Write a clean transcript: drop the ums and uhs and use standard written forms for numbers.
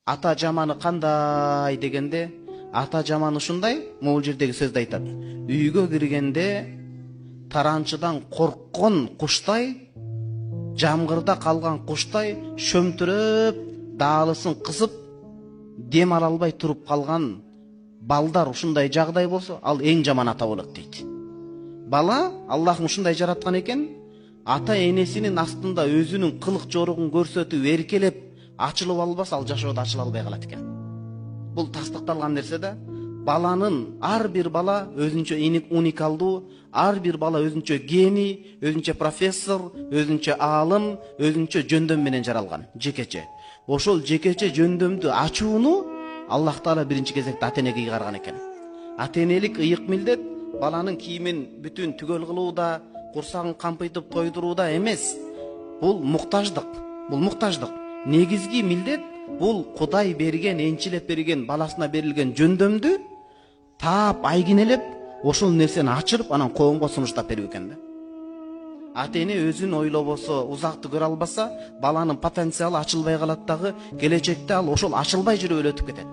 ата жаманы кандай дегенде, ата жаманы ушундай, могул жердеги сөздү айтат. Үйгө киргенде таранчыдан корккон куштай, жамгырда калган куштай шөмтүрөп, даалысын кысып, дем ала албай туруп калган балдар ушундай жагдай болсо, ал эң жаман ата болот дейт. Бала Аллахың ушундай жараткан экен, ата энесинин астында өзүнүн кылык жоругун көрсөтүп, эркелеп, ачылып албаса, ал жашоодо ачыла албай калат экен. Бул тастыкталган нерсе да. Баланын ар бир бала өзүнчө уникалдуу, ар бир бала өзүнчө гений, өзүнчө профессор, өзүнчө аалым, өзүнчө жөндөм менен жаралган, жекече. Ошол жекече жөндөмдү ачууну Аллах Таала биринчи кезекте ата энеге ыйгарган экен. Ата энелик ыйык милдет баланын кийимин бүтүн түгөл кылууда, курсагын кампыйтып тойдурууда эмес. Бул муктаждык. Негизги милдет бул Кудай берген, энчилеп берген, баласына берилген жөндөмдү таап, айгинелеп, ошол нерсени ачырып, анан коомго сунуштап берүү экен да. Ата эне өзүн ойлобосо, узакты көрө албаса, баланын потенциалы ачылбай калат дагы, келечекте ал ошол ачылбай жүрүп эле өтүп кетет.